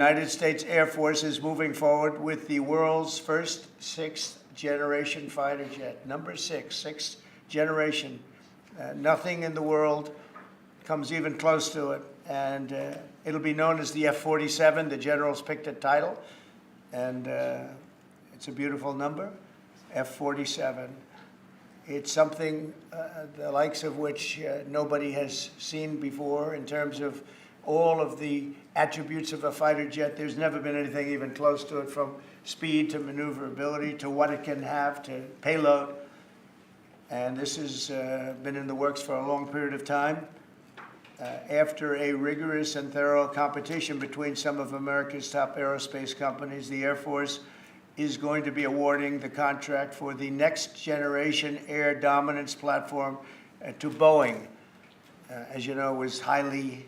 United States Air Force is moving forward with the world's first sixth-generation fighter jet. Number sixth generation. Nothing in the world comes even close to it. And it'll be known as the F-47. The generals picked a title. And it's a beautiful number, F-47. It's something the likes of which nobody has seen before in terms of all of the attributes of a fighter jet. There's never been anything even close to it, from speed to maneuverability to what it can have to payload. And this has been in the works for a long period of time. After a rigorous and thorough competition between some of America's top aerospace companies, the Air Force is going to be awarding the contract for the next generation air dominance platform to Boeing. As you know, it was highly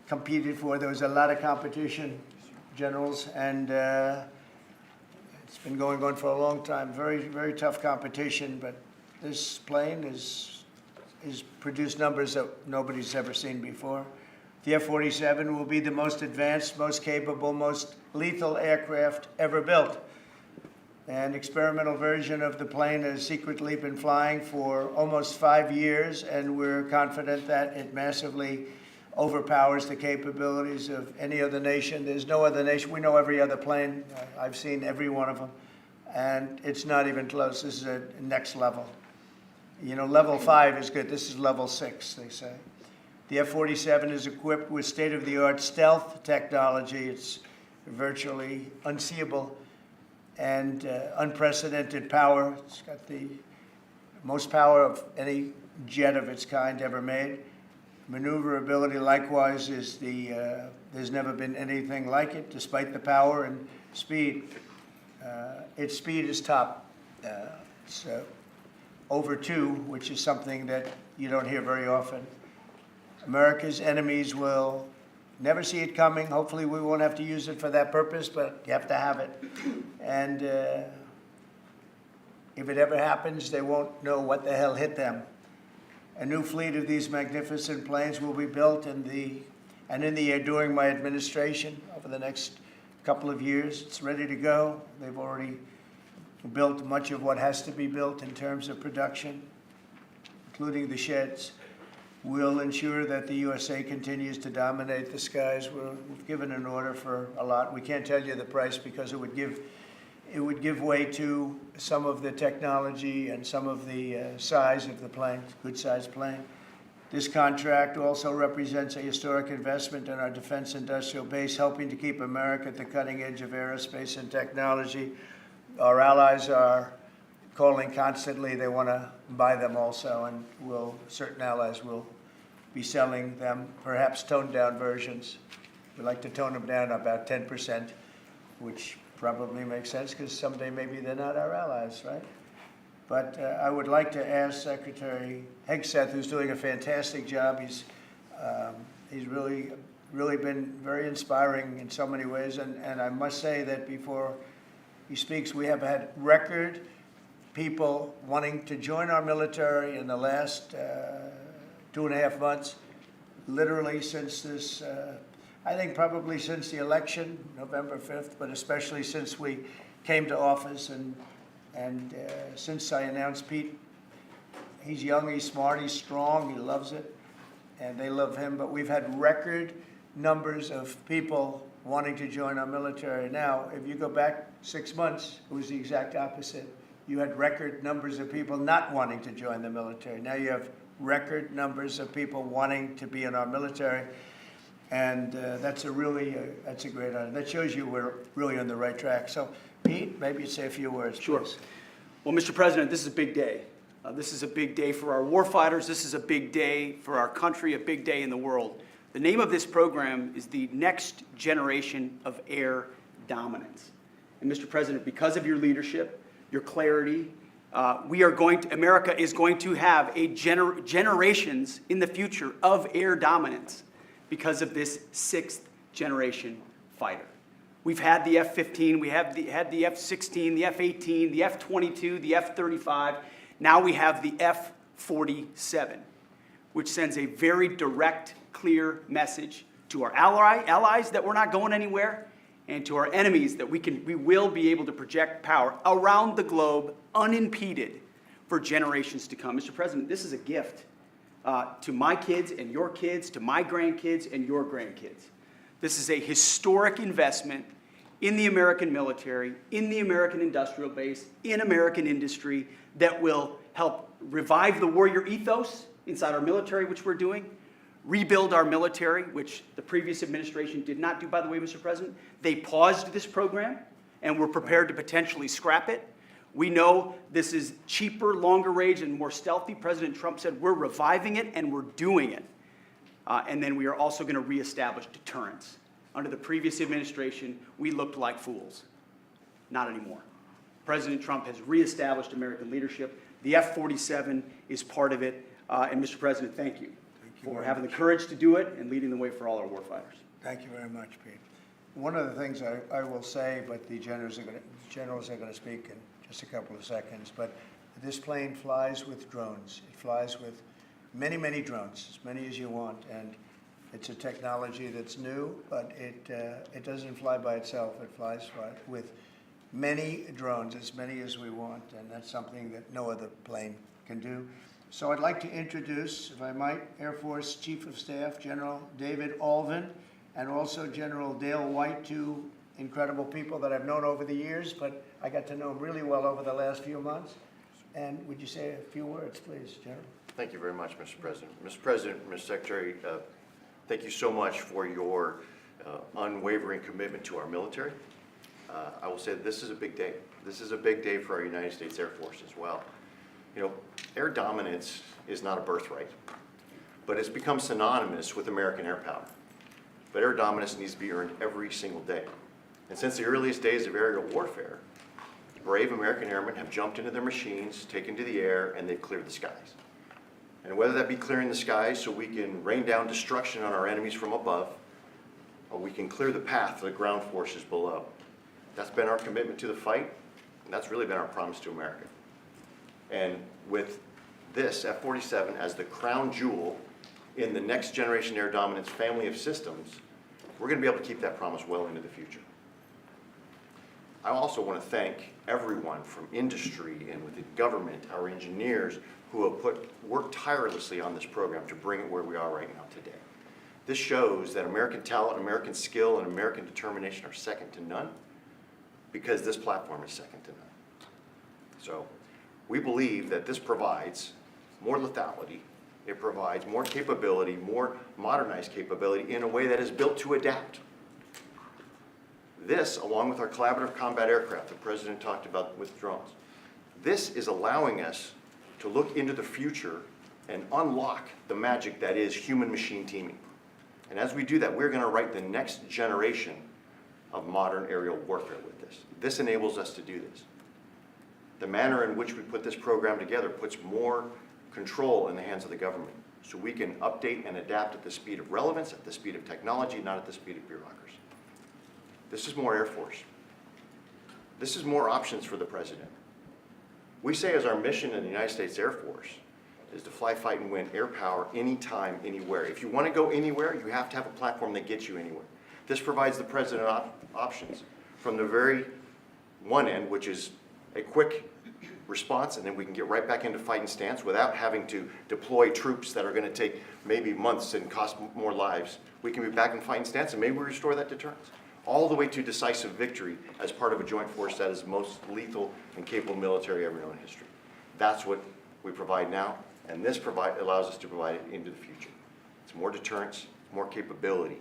competed for. There was a lot of competition, generals, and it's been going on for a long time. Very, very tough competition, but this plane is produced numbers that nobody's ever seen before. The F-47 will be the most advanced, most capable, most lethal aircraft ever built. An experimental version of the plane has secretly been flying for almost 5 years, and we're confident that it massively overpowers the capabilities of any other nation. There's no other nation. We know every other plane. I've seen every one of them, and it's not even close. This is a next level. You know, level 5 is good. This is level 6, they say. The F-47 is equipped with state-of-the-art stealth technology. It's virtually unseeable and unprecedented power. It's got the most power of any jet of its kind ever made. Maneuverability, likewise, is there's never been anything like it, despite the power and speed. Its speed is top. It's over 2, which is something that you don't hear very often. America's enemies will never see it coming. Hopefully we won't have to use it for that purpose, but you have to have it. And if it ever happens, they won't know what the hell hit them. A new fleet of these magnificent planes will be built in the air during my administration over the next couple of years. It's ready to go. They've already built much of what has to be built in terms of production, including the sheds. We'll ensure that the USA continues to dominate the skies. We've given an order for a lot. We can't tell you the price because it would give way to some of the technology and some of the size of the plane, good-sized plane. This contract also represents a historic investment in our defense industrial base, helping to keep America at the cutting edge of aerospace and technology. Our allies are calling constantly. They want to buy them also, and certain allies will be selling them, perhaps toned-down versions. We like to tone them down about 10%, which probably makes sense because someday maybe they're not our allies, right? But I would like to ask Secretary Hegseth, who's doing a fantastic job. He's really been very inspiring in so many ways, and I must say that before he speaks, we have had record people wanting to join our military in the last 2.5 months, literally since this, I think probably since the election, November 5th, but especially since we came to office and since I announced Pete. He's young, he's smart, he's strong, he loves it, and they love him. But we've had record numbers of people wanting to join our military. Now, if you go back 6 months, it was the exact opposite. You had record numbers of people not wanting to join the military. Now you have record numbers of people wanting to be in our military. And that's a great honor. That shows you we're really on the right track. So, Pete, maybe you'd say a few words. Sure. Please. Well, Mr. President, this is a big day. This is a big day for our warfighters. This is a big day for our country, a big day in the world. The name of this program is the Next Generation of Air Dominance. And Mr. President, because of your leadership, your clarity, America is going to have generations in the future of air dominance because of this 6th generation fighter. We've had the F-15, we had the F-16, the F-18, the F-22, the F-35. Now we have the F-47, which sends a very direct, clear message to our allies that we're not going anywhere, and to our enemies that we will be able to project power around the globe unimpeded for generations to come. Mr. President, this is a gift to my kids and your kids, to my grandkids and your grandkids. This is a historic investment in the American military, in the American industrial base, in American industry that will help revive the warrior ethos inside our military, which we're doing, rebuild our military, which the previous administration did not do, by the way, Mr. President. They paused this program and were prepared to potentially scrap it. We know this is cheaper, longer range, and more stealthy. President Trump said we're reviving it and we're doing it. And then we are also going to reestablish deterrence. Under the previous administration, we looked like fools. Not anymore. President Trump has reestablished American leadership. The F-47 is part of it. And Mr. President, thank you for having the courage to do it and leading the way for all our warfighters. Thank you very much, Pete. One of the things I will say, but the generals are going to speak in just a couple of seconds, but this plane flies with drones. It flies with many, many drones, as many as you want, and it's a technology that's new, but it doesn't fly by itself. It flies with many drones, as many as we want, and that's something that no other plane can do. So I'd like to introduce, if I might, Air Force Chief of Staff General David Alvin, and also General Dale White, two incredible people that I've known over the years, but I got to know them really well over the last few months. And would you say a few words, please, General? Thank you very much, Mr. President. Mr. President, Mr. Secretary, thank you so much for your unwavering commitment to our military. I will say that this is a big day. This is a big day for our United States Air Force as well. You know, air dominance is not a birthright, but it's become synonymous with American air power. But air dominance needs to be earned every single day. And since the earliest days of aerial warfare, brave American airmen have jumped into their machines, taken to the air, and they've cleared the skies. And whether that be clearing the skies so we can rain down destruction on our enemies from above, or we can clear the path to the ground forces below. That's been our commitment to the fight, and that's really been our promise to America. And with this F-47 as the crown jewel in the next generation air dominance family of systems, we're going to be able to keep that promise well into the future. I also want to thank everyone from industry and within government, our engineers, who have worked tirelessly on this program to bring it where we are right now today. This shows that American talent, American skill, and American determination are second to none, because this platform is second to none. So we believe that this provides more lethality, it provides more capability, more modernized capability in a way that is built to adapt. This, along with our collaborative combat aircraft the President talked about with drones, this is allowing us to look into the future and unlock the magic that is human-machine teaming. And as we do that, we're going to write the next generation of modern aerial warfare with this. This enables us to do this. The manner in which we put this program together puts more control in the hands of the government, so we can update and adapt at the speed of relevance, at the speed of technology, not at the speed of bureaucracy. This is more Air Force. This is more options for the President. We say as our mission in the United States Air Force is to fly, fight, and win air power anytime, anywhere. If you want to go anywhere, you have to have a platform that gets you anywhere. This provides the President options from the very one end, which is a quick response, and then we can get right back into fighting stance without having to deploy troops that are going to take maybe months and cost more lives. We can be back in fighting stance, and maybe we restore that deterrence. All the way to decisive victory as part of a joint force that is the most lethal and capable military ever known in history. That's what we provide now, and this allows us to provide it into the future. It's more deterrence, more capability.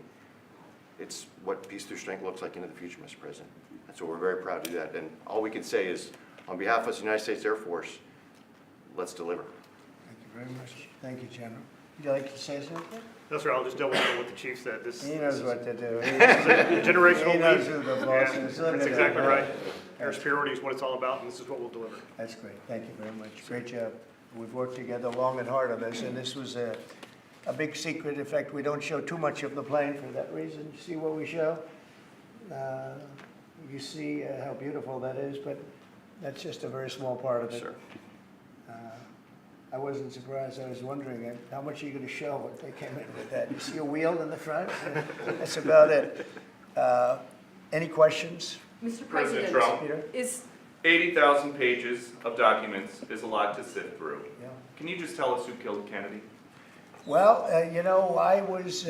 It's what peace through strength looks like into the future, Mr. President. And so we're very proud to do that. And all we can say is, on behalf of the United States Air Force, let's deliver. Thank you very much. Thank you, General. Would you like to say something? No, sir, I'll just double down what the chief said. He knows what to do. This is a generational He knows leap, who the boss and is. Look that's at exactly that. right. Air superiority is what it's all about, and this is what we'll deliver. That's great. Thank you very much. Great job. We've worked together long and hard on this, and this was a big secret. In fact, we don't show too much of the plane for that reason. You see what we show? You see how beautiful that is, but that's just a very small part of it. Sure. I wasn't surprised. I was wondering how much are you going to show when they came in with that. You see a wheel in the front? That's about it. Any questions? Mr. President President, Trump, Peter? is, 80,000 pages of documents is a lot to sift through. Yeah. Can you just tell us who killed Kennedy? Well, you know, I was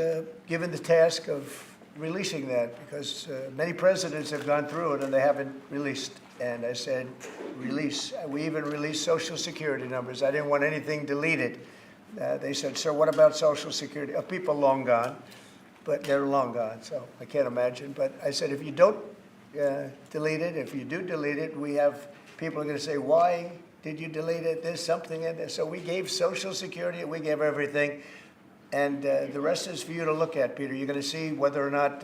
given the task of releasing that because many presidents have gone through it and they haven't released. And I said, release. We even released Social Security numbers. I didn't want anything deleted. They said, sir, what about Social Security? People long gone, but they're long gone, so I can't imagine. But I said, if you don't delete it, if you do delete it, we have people are going to say, why did you delete it? There's something in there. So we gave Social Security, we gave everything. And the rest is for you to look at, Peter. You're going to see whether or not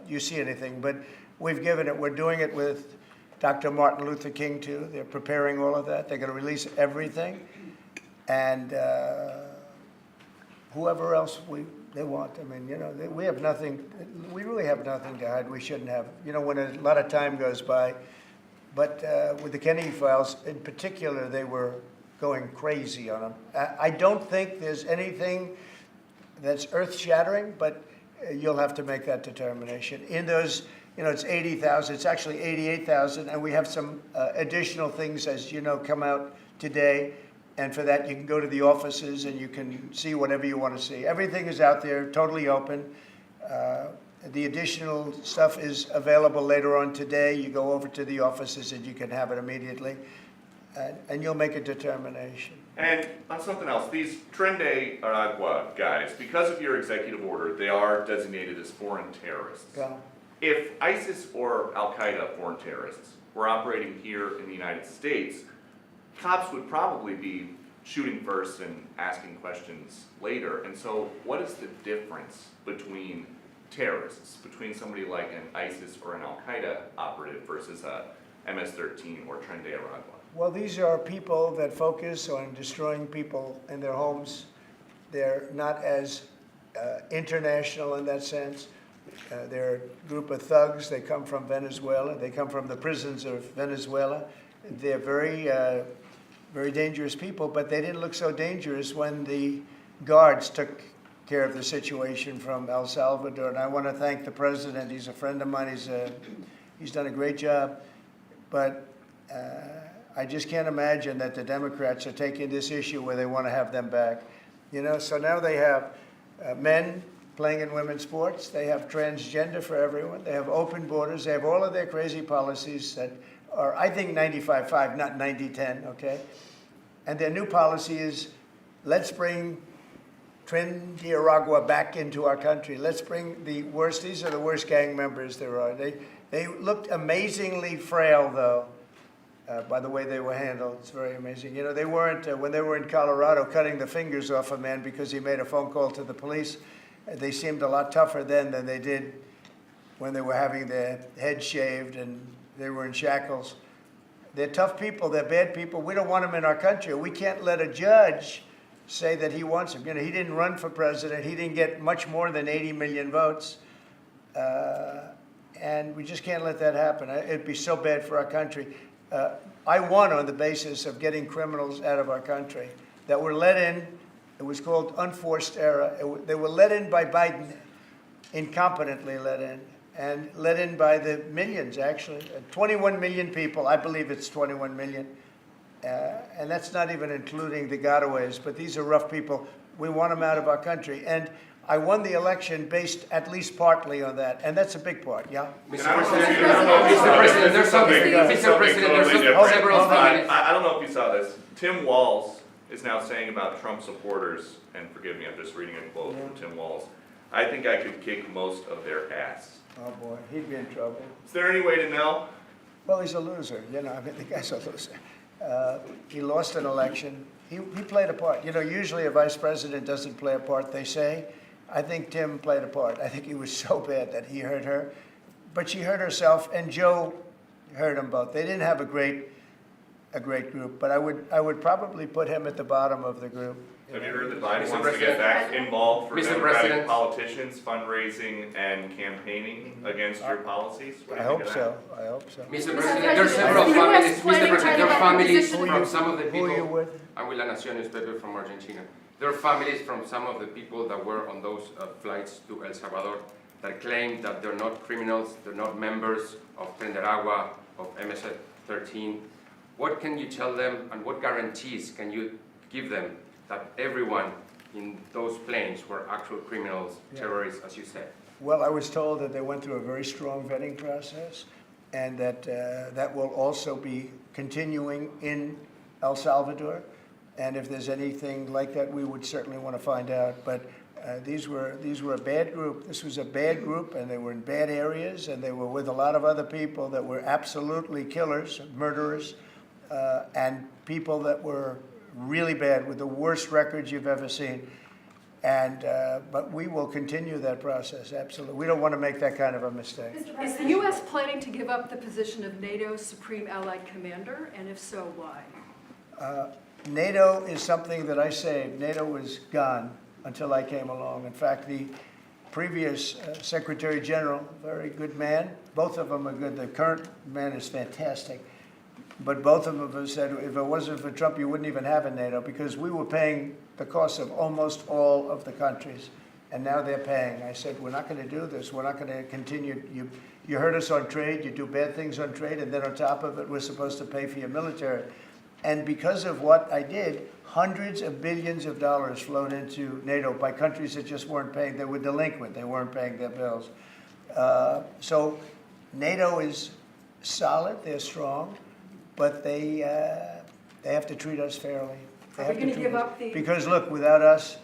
you see anything. But we've given it. We're doing it with Dr. Martin Luther King, too. They're preparing all of that. They're going to release everything. And whoever else they want. I mean, you know, we have nothing. We really have nothing to hide. We shouldn't have. You know, when a lot of time goes by. But with the Kennedy files, in particular, they were going crazy on them. I don't think there's anything that's earth-shattering, but you'll have to make that determination. In those, you know, it's 80,000. It's actually 88,000, and we have some additional things, as you know, come out today. And for that, you can go to the offices and you can see whatever you want to see. Everything is out there, totally open. The additional stuff is available later on today. You go over to the offices and you can have it immediately. And you'll make a determination. And on something else, these Tren de Aragua guys, because of your executive order, they are designated as foreign terrorists. Yeah. If ISIS or Al-Qaeda foreign terrorists were operating here in the United States, cops would probably be shooting first and asking questions later. And so what is the difference between terrorists, between somebody like an ISIS or an Al-Qaeda operative versus a MS-13 or Tren de Aragua? Well, these are people that focus on destroying people in their homes. They're not as international in that sense. They're a group of thugs. They come from Venezuela. They come from the prisons of Venezuela. They're very, very dangerous people, but they didn't look so dangerous when the guards took care of the situation from El Salvador. And I want to thank the president. He's a friend of mine. He's done a great job. But I just can't imagine that the Democrats are taking this issue where they want to have them back. You know, so now they have men playing in women's sports. They have transgender for everyone. They have open borders. They have all of their crazy policies that are, I think, 95-5, not 90-10, okay? And their new policy is, let's bring Tren de Aragua back into our country. Let's bring the worst. These are the worst gang members there are. They looked amazingly frail, though, by the way they were handled. It's very amazing. You know, they weren't, when they were in Colorado cutting the fingers off a man because he made a phone call to the police, they seemed a lot tougher then than they did when they were having their head shaved and they were in shackles. They're tough people. They're bad people. We don't want them in our country. We can't let a judge say that he wants him. You know, he didn't run for president. He didn't get much more than 80 million votes. And we just can't let that happen. It'd be so bad for our country. I won on the basis of getting criminals out of our country that were let in. It was called unforced error. They were let in by Biden, incompetently let in, and let in by the millions, actually. 21 million people. I believe it's 21 million. And that's not even including the gotaways, but these are rough people. We want them out of our country. And I won the election based at least partly on that, and that's a big part, yeah? Mr. President, there's something totally several families. I don't know if you saw this. Tim Walz is now saying about Trump supporters, and forgive me, I'm just reading a quote from Tim Walz, I think I could kick most of their ass. Oh, boy, he'd be in trouble. Is there any way to know? Well, he's a loser, you know, I mean, the guy's a loser. He lost an election. He played a part. You know, usually a vice president doesn't play a part, they say. I think Tim played a part. I think he was so bad that he hurt her. But she hurt herself, and Joe hurt them both. They didn't have a great group, but I would probably put him at the bottom of the group. Have you heard that Biden wants to get back involved for Mr. Democratic President. politicians, fundraising and campaigning against your policies? What do I you think hope of so. I hope so. Mr. Mr. President, there are President, several the families, US Mr. planning President, there are China families acquisition. from some of the Who are you people, with? I'm with La Nación newspaper from Argentina. There are families from some of the people that were on those flights to El Salvador, that claim that they're not criminals, they're not members of Tendagua, of MS-13. What can you tell them, and what guarantees can you give them that everyone in those planes were actual criminals, terrorists, as you said? Well, I was told that they went through a very strong vetting process, and that that will also be continuing in El Salvador. And if there's anything like that, we would certainly want to find out. But these were a bad group. This was a bad group, and they were in bad areas, and they were with a lot of other people that were absolutely killers, murderers, and people that were really bad, with the worst records you've ever seen. And but we will continue that process, absolutely. We don't want to make that kind of a mistake. Is the U.S. planning to give up the position of NATO's Supreme Allied Commander, and if so, why? NATO is something that I saved. NATO was gone until I came along. In fact, the previous Secretary General, very good man, both of them are good. The current man is fantastic. But both of them have said, if it wasn't for Trump, you wouldn't even have a NATO, because we were paying the cost of almost all of the countries, and now they're paying. I said, we're not going to do this. We're not going to continue. You hurt us on trade. You do bad things on trade, and then on top of it, we're supposed to pay for your military. And because of what I did, hundreds of billions of dollars flowed into NATO by countries that just weren't paying. They were delinquent. They weren't paying their bills. So NATO is solid. They're strong. But they have to treat us fairly. Are we going to give up the... Because look, without us,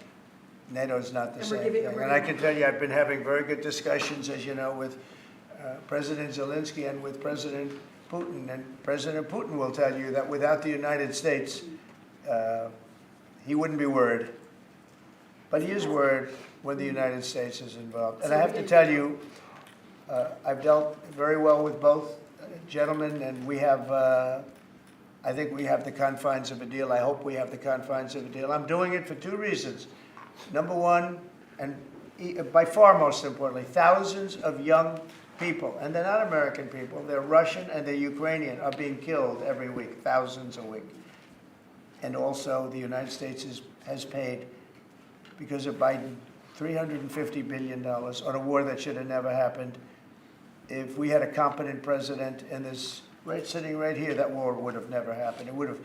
NATO's not the And we're same giving- thing. we're And I giving- can tell you, I've been having very good discussions, as you know, with President Zelensky and with President Putin. And President Putin will tell you that without the United States, he wouldn't be worried. But he is worried when the United States is involved. And I have to tell you, I've dealt very well with both gentlemen, and we have, I think we have the confines of a deal. I hope we have the confines of a deal. I'm doing it for two reasons. Number one, and by far most importantly, thousands of young people, and they're not American people, they're Russian and they're Ukrainian, are being killed every week, thousands a week. And also the United States has paid, because of Biden, $350 billion on a war that should have never happened. If we had a competent president in this, sitting right here, that war would have never happened. It would have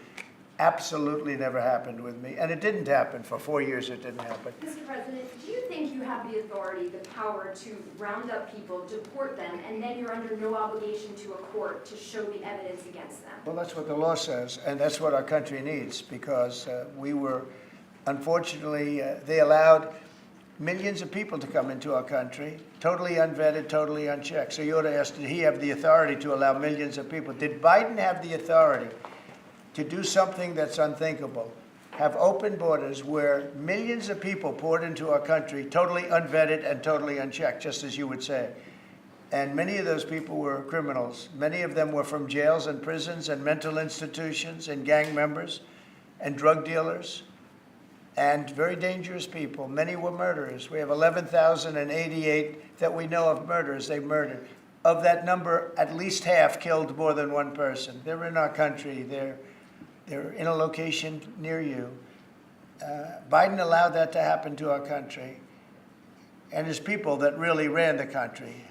absolutely never happened with me. And it didn't happen. For 4 years, it didn't happen. Mr. President, do you think you have the authority, the power to round up people, deport them, and then you're under no obligation to a court to show the evidence against them? Well, that's what the law says, and that's what our country needs, because we were, unfortunately, they allowed millions of people to come into our country, totally unvetted, totally unchecked. So you ought to ask, did he have the authority to allow millions of people? Did Biden have the authority to do something that's unthinkable? Have open borders where millions of people poured into our country, totally unvetted and totally unchecked, just as you would say. And many of those people were criminals. Many of them were from jails and prisons and mental institutions and gang members and drug dealers and very dangerous people. Many were murderers. We have 11,088 that we know of murderers they murdered. Of that number, at least half killed more than one person. They're in our country. They're in a location near you. Biden allowed that to happen to our country. And his people that really ran the country.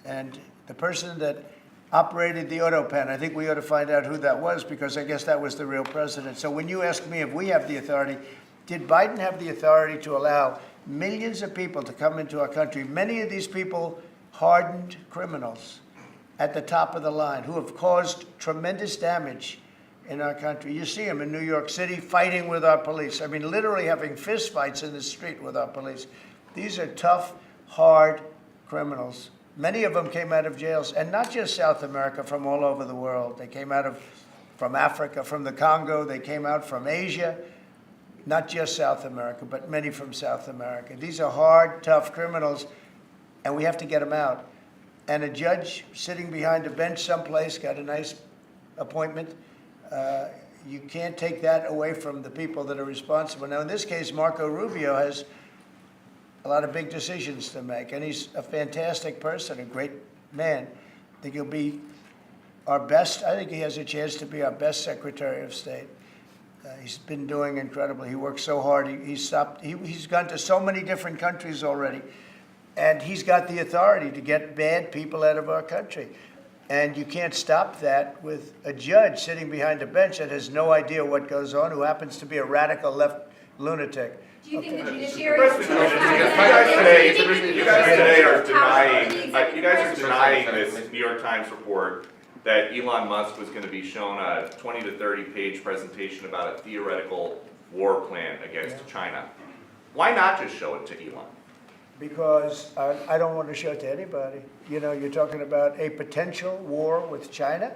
And the person that operated the auto pen, I think we ought to find out who that was, because I guess that was the real president. So when you ask me if we have the authority, did Biden have the authority to allow millions of people to come into our country? Many of these people, hardened criminals at the top of the line, who have caused tremendous damage in our country. You see them in New York City fighting with our police. I mean, literally having fist fights in the street with our police. These are tough, hard criminals. Many of them came out of jails, and not just South America, from all over the world. They came out from Africa, from the Congo. They came out from Asia. Not just South America, but many from South America. These are hard, tough criminals, and we have to get them out. And a judge sitting behind a bench someplace got a nice appointment. You can't take that away from the people that are responsible. Now, in this case, Marco Rubio has a lot of big decisions to make, and he's a fantastic person, a great man. I think he'll be our best. I think he has a chance to be our best Secretary of State. He's been doing incredibly. He works so hard. He's gone to so many different countries already. And he's got the authority to get bad people out of our country. And you can't stop that with a judge sitting behind a bench that has no idea what goes on, who happens to be a radical left lunatic. Do you think the judiciary is You guys today are denying this New York Times report that Elon Musk was going to be shown a 20 to 30-page presentation about a theoretical war plan against China. Why not just show it to Elon? Because I don't want to show it to anybody. You know, you're talking about a potential war with China.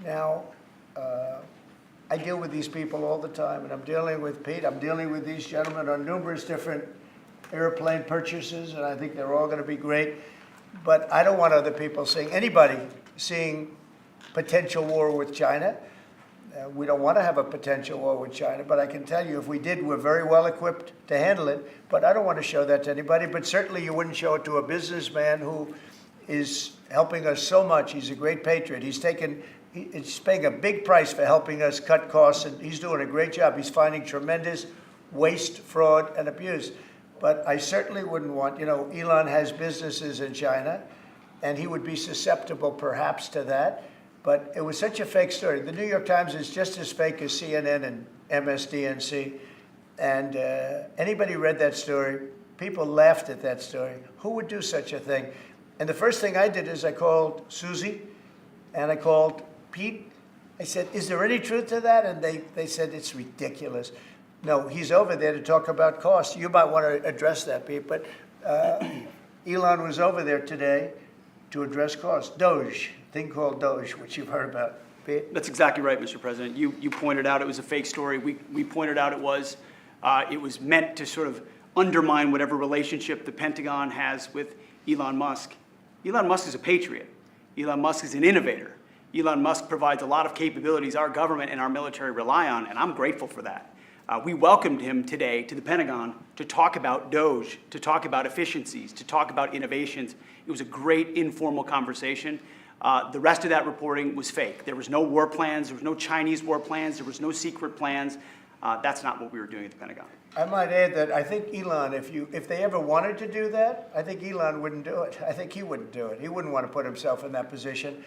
Now, I deal with these people all the time, and I'm dealing with Pete. I'm dealing with these gentlemen on numerous different airplane purchases, and I think they're all going to be great. But I don't want other people seeing, anybody seeing potential war with China. We don't want to have a potential war with China, but I can tell you if we did, we're very well equipped to handle it. But I don't want to show that to anybody. But certainly you wouldn't show it to a businessman who is helping us so much. He's a great patriot. He's paying a big price for helping us cut costs, and he's doing a great job. He's finding tremendous waste, fraud, and abuse. But I certainly wouldn't want, Elon has businesses in China, and he would be susceptible perhaps to that. But it was such a fake story. The New York Times is just as fake as CNN and MSDNC. And anybody read that story, people laughed at that story. Who would do such a thing? And the first thing I did is I called Susie and I called Pete. I said, is there any truth to that? And they said, it's ridiculous. No, he's over there to talk about costs. You might want to address that, Pete. But Elon was over there today to address costs. Doge, thing called Doge, which you've heard about. Pete? That's exactly right, Mr. President. You pointed out it was a fake story. We pointed out it was meant to sort of undermine whatever relationship the Pentagon has with Elon Musk. Elon Musk is a patriot. Elon Musk is an innovator. Elon Musk provides a lot of capabilities our government and our military rely on, and I'm grateful for that. We welcomed him today to the Pentagon to talk about Doge, to talk about efficiencies, to talk about innovations. It was a great informal conversation. The rest of that reporting was fake. There was no war plans. There was no Chinese war plans. There was no secret plans. That's not what we were doing at the Pentagon. I might add that I think Elon, if they ever wanted to do that, I think Elon wouldn't do it. I think he wouldn't do it. He wouldn't want to put himself in that position.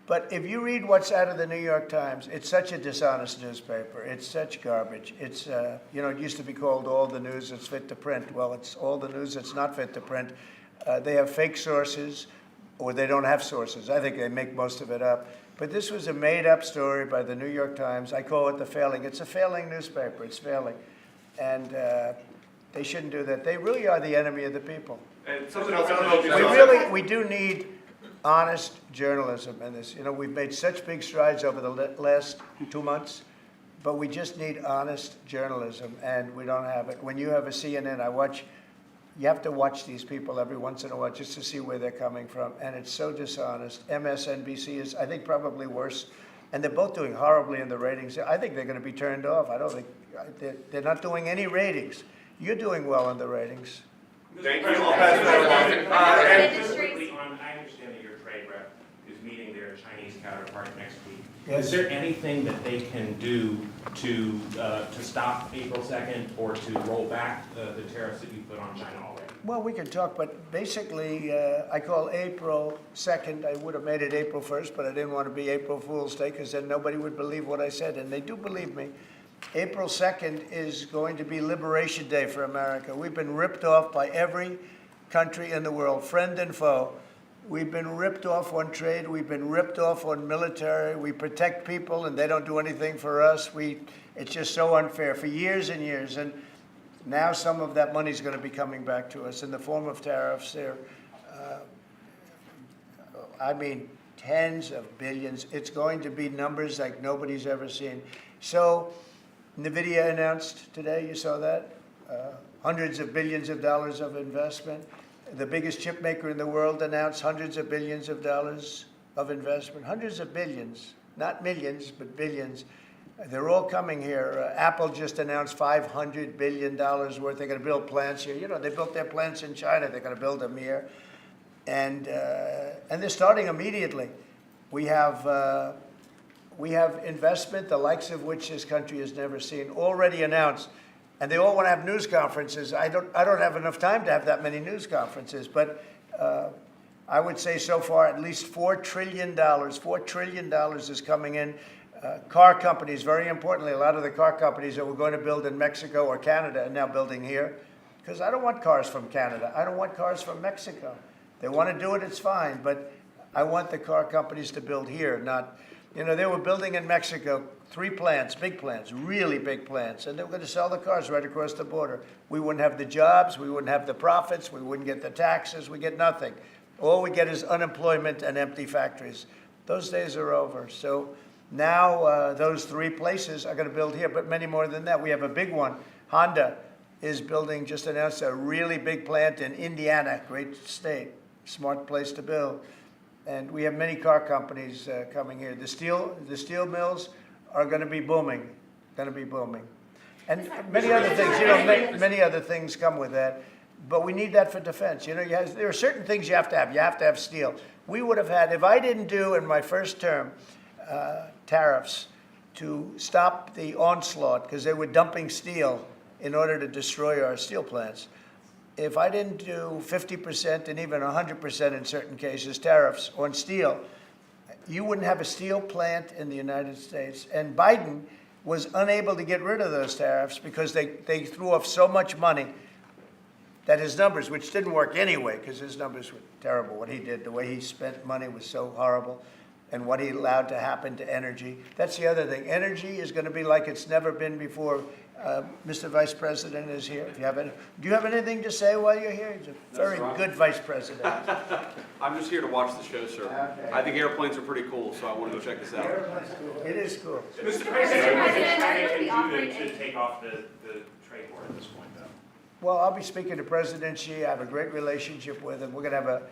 But if you read what's out of the New York Times, it's such a dishonest newspaper. It's such garbage. It's, it used to be called all the news that's fit to print. Well, it's all the news that's not fit to print. They have fake sources, or they don't have sources. I think they make most of it up. But this was a made-up story by the New York Times. I call it the failing. It's a failing newspaper. It's failing. And they shouldn't do that. They really are the enemy of the people. And something else. We do need honest journalism in this. We've made such big strides over the last 2 months, but we just need honest journalism, and we don't have it. When you have a CNN, you have to watch these people every once in a while just to see where they're coming from, and it's so dishonest. MSNBC is, I think, probably worse, and they're both doing horribly in the ratings. I think they're going to be turned off. I don't think, they're not doing any ratings. You're doing well in the ratings. Thank you. I'll pass it on. I understand that your trade rep is meeting their Chinese counterpart next week. Yes. Is there anything that they can do to stop April 2nd or to roll back the tariffs that you put on China already? Well, we can talk, but basically, I call April 2nd. I would have made it April 1st, but I didn't want to be April Fool's Day because then nobody would believe what I said, and they do believe me. April 2nd is going to be Liberation Day for America. We've been ripped off by every country in the world, friend and foe. We've been ripped off on trade. We've been ripped off on military. We protect people, and they don't do anything for us. It's just so unfair for years and years. And now some of that money is going to be coming back to us in the form of tariffs. Tens of billions. It's going to be numbers like nobody's ever seen. So NVIDIA announced today, you saw that, hundreds of billions of dollars of investment. The biggest chip maker in the world announced hundreds of billions of dollars of investment. Hundreds of billions, not millions, but billions. They're all coming here. Apple just announced $500 billion worth. They're going to build plants here. They built their plants in China. They're going to build them here. And they're starting immediately. We have investment, the likes of which this country has never seen, already announced. And they all want to have news conferences. I don't have enough time to have that many news conferences, but I would say so far at least $4 trillion. $4 trillion is coming in. Car companies, very importantly, a lot of the car companies that were going to build in Mexico or Canada are now building here. Because I don't want cars from Canada. I don't want cars from Mexico. They want to do it, it's fine. But I want the car companies to build here, not, you know, they were building in Mexico 3 plants, big plants, really big plants, and they were going to sell the cars right across the border. We wouldn't have the jobs, we wouldn't have the profits, we wouldn't get the taxes, we get nothing. All we get is unemployment and empty factories. Those days are over. So now those 3 places are going to build here, but many more than that. We have a big one. Honda is building, just announced a really big plant in Indiana, great state, smart place to build. And we have many car companies coming here. The steel mills are going to be booming, And many other things, you know, many other things come with that. But we need that for defense. You know, there are certain things you have to have. You have to have steel. We would have had, if I didn't do in my first term tariffs to stop the onslaught, because they were dumping steel in order to destroy our steel plants. If I didn't do 50% and even 100% in certain cases tariffs on steel, you wouldn't have a steel plant in the United States. And Biden was unable to get rid of those tariffs because they threw off so much money that his numbers, which didn't work anyway, because his numbers were terrible, what he did, the way he spent money was so horrible, and what he allowed to happen to energy. That's the other thing. Energy is going to be like it's never been before. Mr. Vice President is here. If you have do you have anything to say while you're here? He's a very good Vice President. I'm just here to watch the show, sir. Okay. I think airplanes are pretty cool, so I want to go check this out. It is cool. Mr. President, President, would we to take off the trade war at this point, though? Well, I'll be speaking to President Xi. I have a great relationship with him. We're going to have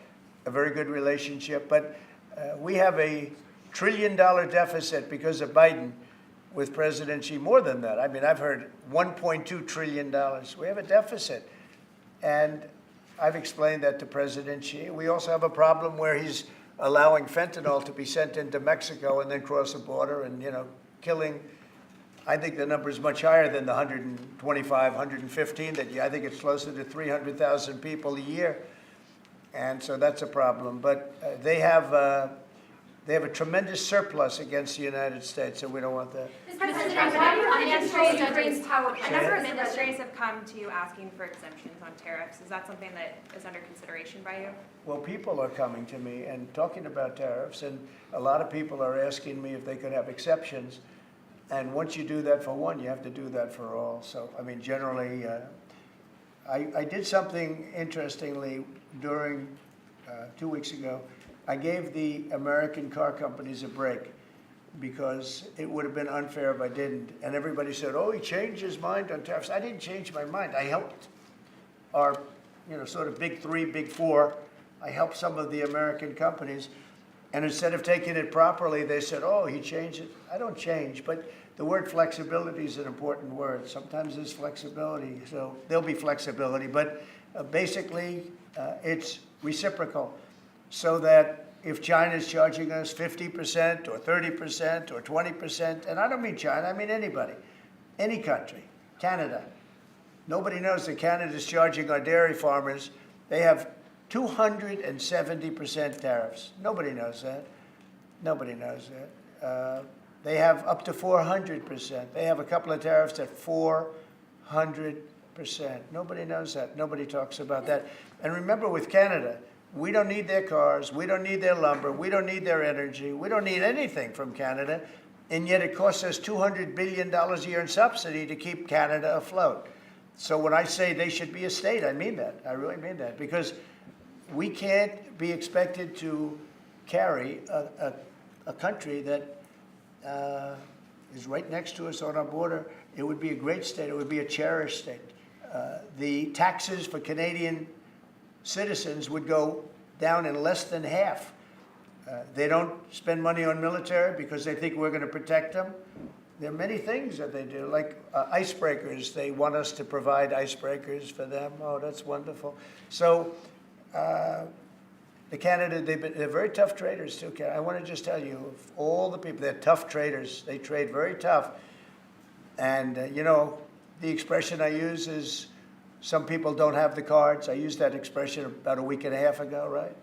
a very good relationship. But we have a $1 trillion deficit because of Biden with President Xi. More than that. I mean, I've heard $1.2 trillion. We have a deficit. And I've explained that to President Xi. We also have a problem where he's allowing fentanyl to be sent into Mexico and then cross the border and, you know, killing. I think the number is much higher than the 125, 115 I think it's closer to 300,000 people a year. And so that's a problem. But they have a tremendous surplus against the United States, and we don't want that. President, why do you unveil Ukraine's power A number of industries have come to you asking for exemptions on tariffs. Is that something that is under consideration by you? Well, people are coming to me and talking about tariffs, and a lot of people are asking me if they could have exceptions. And once you do that for one, you have to do that for all. So, I mean, generally, I did something interestingly during 2 weeks ago. I gave the American car companies a break because it would have been unfair if I didn't. And everybody said, oh, he changed his mind on tariffs. I didn't change my mind. I helped our, you know, sort of big 3, big 4. I helped some of the American companies. And instead of taking it properly, they said, oh, he changed it. I don't change. But the word flexibility is an important word. Sometimes there's flexibility. So there'll be flexibility. But basically, it's reciprocal. So that if China's charging us 50% or 30% or 20%, and I don't mean China, I mean anybody, any country, Canada. Nobody knows that Canada's charging our dairy farmers. They have 270% tariffs. Nobody knows that. Nobody knows that. They have up to 400%. They have a couple of tariffs at 400%. Nobody knows that. Nobody talks about that. And remember, with Canada, we don't need their cars, we don't need their lumber, we don't need their energy, we don't need anything from Canada, and yet it costs us $200 billion a year in subsidy to keep Canada afloat. So when I say they should be a state, I mean that. I really mean that. Because we can't be expected to carry a country that is right next to us on our border. It would be a great state. It would be a cherished state. The taxes for Canadian citizens would go down in less than half. They don't spend money on military because they think we're going to protect them. There are many things that they do, like icebreakers. They want us to provide icebreakers for them. Oh, that's wonderful. So the Canada, they're very tough traders too. I want to just tell you, of all the people, they're tough traders. They trade very tough. And, you know, the expression I use is, some people don't have the cards. I used that expression about a week and a half ago, right?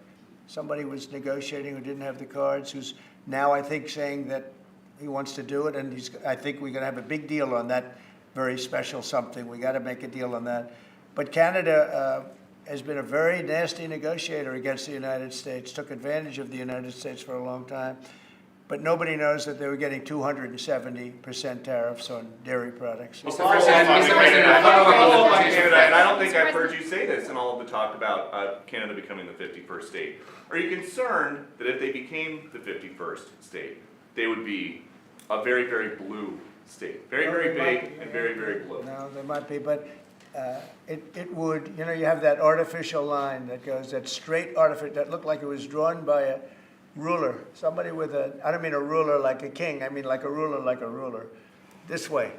Somebody was negotiating who didn't have the cards, who's now, I think, saying that he wants to do it, and I think we're going to have a big deal on that very special something. We got to make a deal on that. But Canada has been a very nasty negotiator against the United States, took advantage of the United States for a long time. But nobody knows that they were getting 270% tariffs on dairy products. Mr. President, I follow up on Canada, and I don't think I've heard you say this in all of the talk about Canada becoming the 51st state. Are you concerned that if they became the 51st state, they would be a very, very blue state? Very, very big and very, very blue. No, there might be, but it would, you know, you have that artificial line that goes, that straight artificial, that looked like it was drawn by a ruler. Somebody with I don't mean a ruler like a king, I mean like a ruler, this way.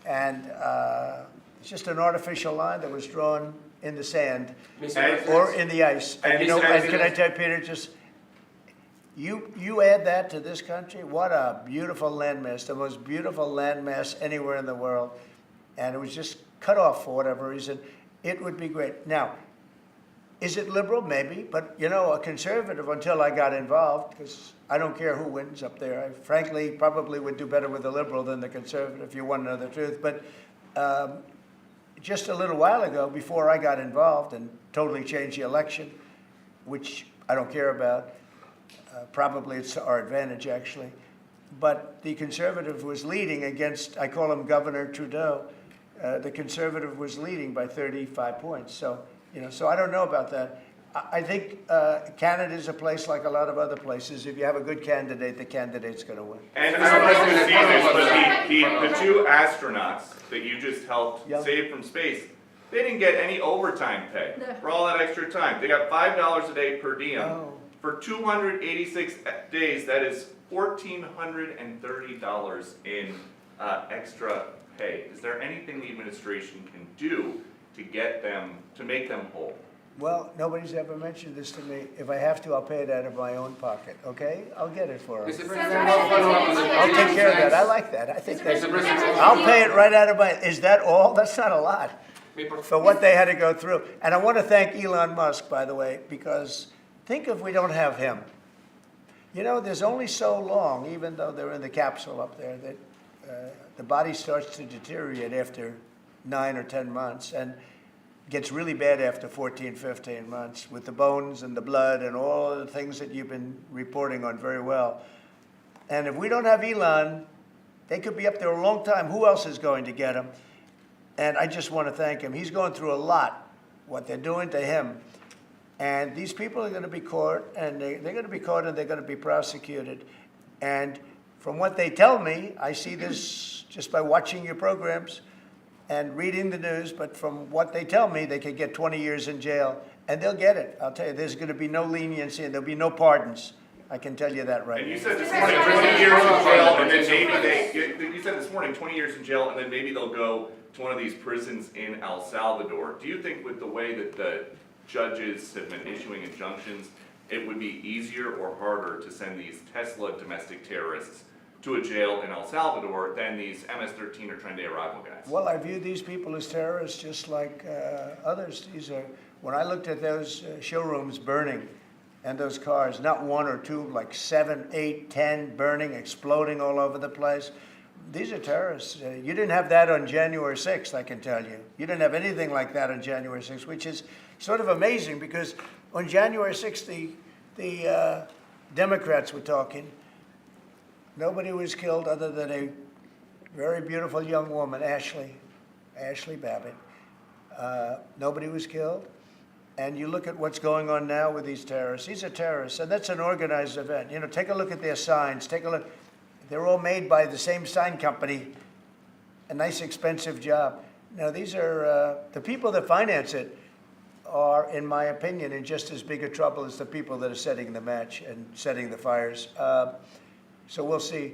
And it's just an artificial line that was drawn in the sand or in the ice. And you know, and can I tell you, Peter, just, you add that to this country, what a beautiful landmass, the most beautiful landmass anywhere in the world. And it was just cut off for whatever reason. It would be great. Now, is it liberal? Maybe. But, you know, a conservative, until I got involved, because I don't care who wins up there. I frankly probably would do better with the liberal than the conservative, if you want to know the truth. But just a little while ago, before I got involved and totally changed the election, which I don't care about, probably it's to our advantage, actually. But the conservative was leading against, I call him Governor Trudeau. The conservative was leading by 35 points. So, you know, so I don't know about that. I think Canada is a place like a lot of other places. If you have a good candidate, the candidate's going to win. And I don't know if you see this, but the two astronauts that you just helped save from space, they didn't get any overtime pay for all that extra time. They got $5 a day per diem. Oh. For 286 days, that is $1,430 in extra pay. Is there anything the administration can do to get them, to make them whole? Well, nobody's ever mentioned this to me. If I have to, I'll pay it out of my own pocket, okay? I'll get it for them. Mr. President, I'll follow up on the I'll take care of that. I like that. I think that's, I'll pay it right out of my, is that all? That's not a lot for what they had to go through. And I want to thank Elon Musk, by the way, because think if we don't have him. You know, there's only so long, even though they're in the capsule up there, that the body starts to deteriorate after 9 or 10 months and gets really bad after 14, 15 months with the bones and the blood and all the things that you've been reporting on very well. And if we don't have Elon, they could be up there a long time. Who else is going to get him? And I just want to thank him. He's going through a lot, what they're doing to him. And these people are going to be caught, and they're going to be caught, and they're going to be prosecuted. And from what they tell me, I see this just by watching your programs and reading the news, but from what they tell me, they could get 20 years in jail, and they'll get it. I'll tell you, there's going to be no leniency, and there'll be no pardons. I can tell you that right And now. you said this morning 20 years in jail, and then maybe you said this morning 20 years in jail, and then maybe they'll go to one of these prisons in El Salvador. Do you think with the way that the judges have been issuing injunctions, it would be easier or harder to send these Tesla domestic terrorists to a jail in El Salvador than these MS-13 or Tren de Aragua guys? Well, I view these people as terrorists just like others. These are, when I looked at those showrooms burning and those cars, not one or two, like 7, 8, 10 burning, exploding all over the place. These are terrorists. You didn't have that on January 6th, I can tell you. You didn't have anything like that on January 6th, which is sort of amazing because on January 6th, the Democrats were talking. Nobody was killed other than a very beautiful young woman, Ashley Babbitt. Nobody was killed. And you look at what's going on now with these terrorists. These are terrorists, and that's an organized event. You know, take a look at their signs. Take a look. They're all made by the same sign company. A nice, expensive job. Now, these are the people that finance it are, in my opinion, in just as big a trouble as the people that are setting the match and setting the fires. So we'll see.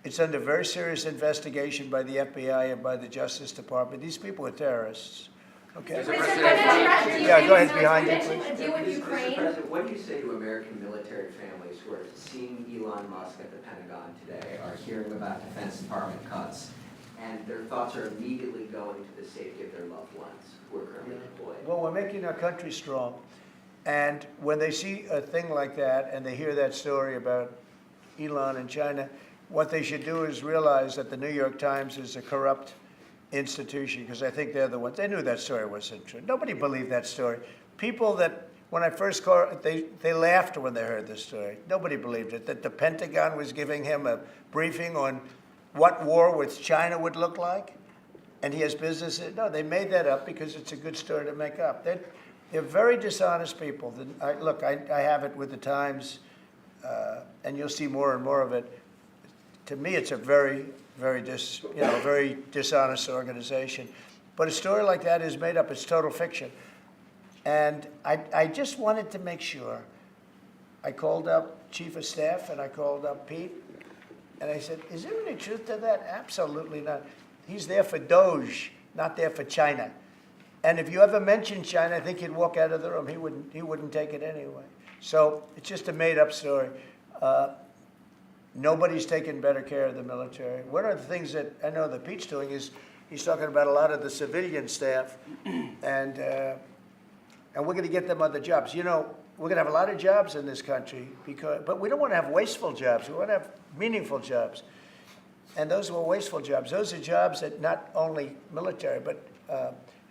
It's under very serious investigation by the FBI and by the Justice Department. These people are terrorists. Okay. Yeah, go ahead, behind you, please. Deal with Ukraine. Mr. President, what do you say to American military families who are seeing Elon Musk at the Pentagon today, are hearing about Defense Department cuts, and their thoughts are immediately going to the safety of their loved ones who are currently deployed. Well, we're making our country strong. And when they see a thing like that and they hear that story about Elon and China, what they should do is realize that the New York Times is a corrupt institution, because I think they're the ones. They knew that story wasn't true. Nobody believed that story. People that, when I first called, they laughed when they heard this story. Nobody believed it, that the Pentagon was giving him a briefing on what war with China would look like, and he has business. No, they made that up because it's a good story to make up. They're very dishonest people. Look, I have it with the Times, and you'll see more and more of it. To me, it's a very, very dishonest organization. But a story like that is made up. It's total fiction. And I just wanted to make sure. I called up Chief of Staff and I called up Pete, and I said, is there any truth to that? Absolutely not. He's there for Doge, not there for China. And if you ever mention China, I think he'd walk out of the room. He wouldn't take it anyway. So it's just a made-up story. Nobody's taken better care of the military. One of the things that I know that Pete's doing is he's talking about a lot of the civilian staff, and we're going to get them other jobs. You know, we're going to have a lot of jobs in this country, but we don't want to have wasteful jobs. We want to have meaningful jobs. And those were wasteful jobs. Those are jobs that not only military, but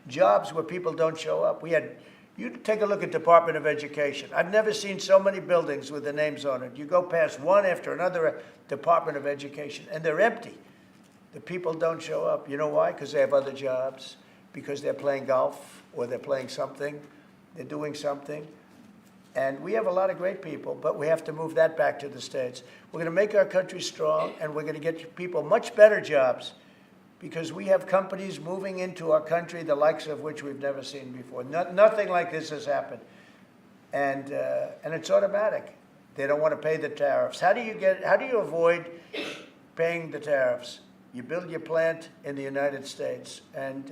jobs where people don't show up. You take a look at Department of Education. I've never seen so many buildings with the names on it. You go past one after another Department of Education, and they're empty. The people don't show up. You know why? Because they have other jobs, because they're playing golf, or they're playing something, they're doing something. And we have a lot of great people, but we have to move that back to the States. We're going to make our country strong, and we're going to get people much better jobs, because we have companies moving into our country, the likes of which we've never seen before. Nothing like this has happened. And it's automatic. They don't want to pay the tariffs. How do you avoid paying the tariffs? You build your plant in the United States, and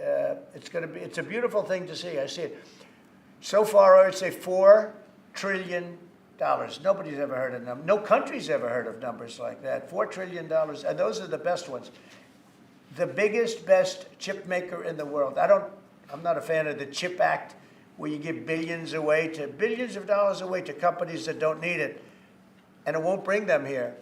it's a beautiful thing to see. I see it. So far, I would say $4 trillion. Nobody's ever heard of them. No country's ever heard of numbers like that. $4 trillion, and those are the best ones. The biggest, best chip maker in the world. I'm not a fan of the CHIP Act, where you give billions of dollars away to companies that don't need it, and it won't bring them here.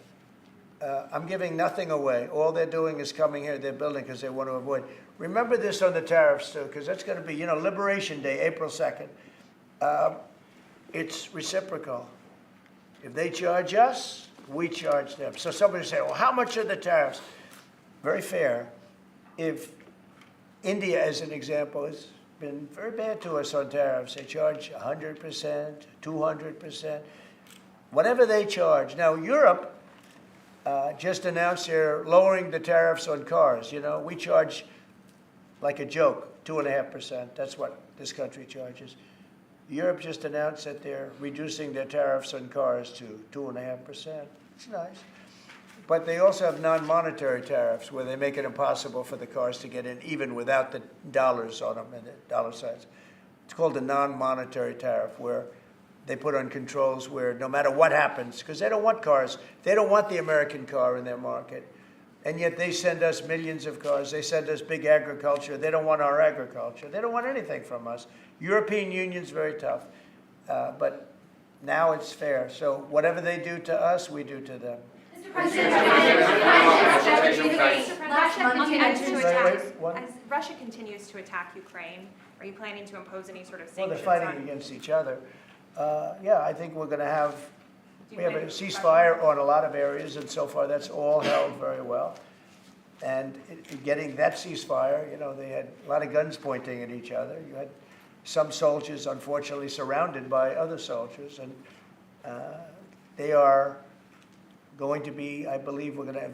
I'm giving nothing away. All they're doing is coming here. They're building because they want to avoid. Remember this on the tariffs, too, because that's going to be, Liberation Day, April 2nd. It's reciprocal. If they charge us, we charge them. So somebody say, well, how much are the tariffs? Very fair. If India, as an example, has been very bad to us on tariffs, they charge 100%, 200%, whatever they charge. Now, Europe just announced they're lowering the tariffs on cars. We charge, like a joke, 2.5%. That's what this country charges. Europe just announced that they're reducing their tariffs on cars to 2.5%. It's nice. But they also have non-monetary tariffs, where they make it impossible for the cars to get in, even without the dollars on them and the dollar signs. It's called a non-monetary tariff, where they put on controls where no matter what happens, because they don't want cars, they don't want the American car in their market, and yet they send us millions of cars. They send us big agriculture. They don't want our agriculture. They don't want anything from us. European Union's very tough, but now it's fair. So whatever they do to us, we do to them. As Russia continues to attack Ukraine, are you planning to impose any sort of Well, sanctions? they're fighting against each other. Yeah, I think we have a ceasefire on a lot of areas, and so far that's all held very well. And getting that ceasefire, they had a lot of guns pointing at each other. You had some soldiers, unfortunately, surrounded by other soldiers, and they are going to be, I believe we're going to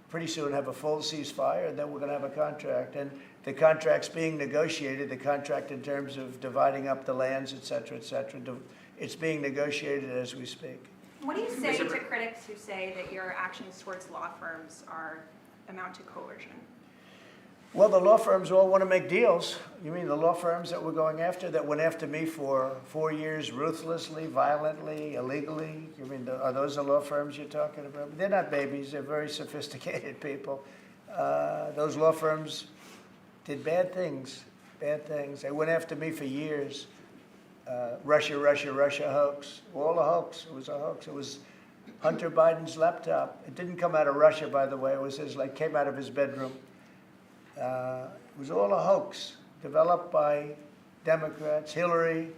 pretty soon have a full ceasefire, and then we're going to have a contract. And the contract's being negotiated, the contract in terms of dividing up the lands, et cetera, it's being negotiated as we speak. What do you say to critics who say that your actions towards law firms amount to coercion? Well, the law firms all want to make deals. You mean the law firms that we're going after, that went after me for 4 years, ruthlessly, violently, illegally? You mean, are those the law firms you're talking about? They're not babies. They're very sophisticated people. Those law firms did bad things, bad things. They went after me for years. Russia hoax, all a hoax. It was a hoax. It was Hunter Biden's laptop. It didn't come out of Russia, by the way. It was came out of his bedroom. It was all a hoax, developed by Democrats. Hillary,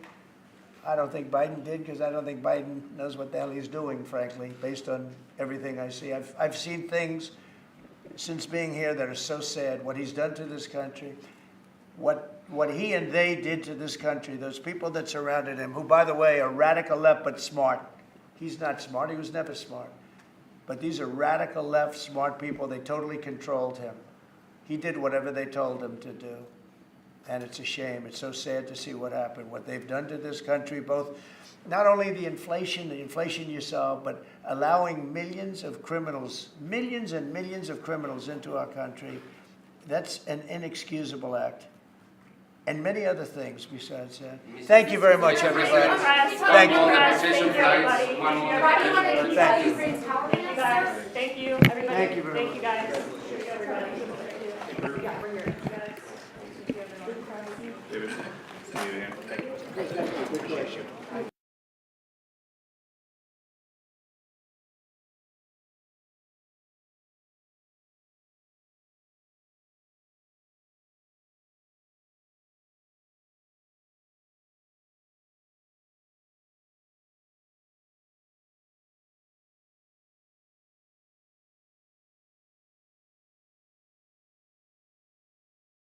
I don't think Biden did, because I don't think Biden knows what the hell he's doing, frankly, based on everything I see. I've seen things since being here that are so sad, what he's done to this country, what he and they did to this country, those people that surrounded him, who, by the way, are radical left but smart. He's not smart. He was never smart. But these are radical left, smart people. They totally controlled him. He did whatever they told him to do. And it's a shame. It's so sad to see what happened, what they've done to this country, both not only the inflation you saw, but allowing millions and millions of criminals into our country. That's an inexcusable act. And many other things besides that. Thank you very much, everybody. Thank you. Thank you, everybody. Thank you very much. Thank you, guys. David, need a hand? Good question.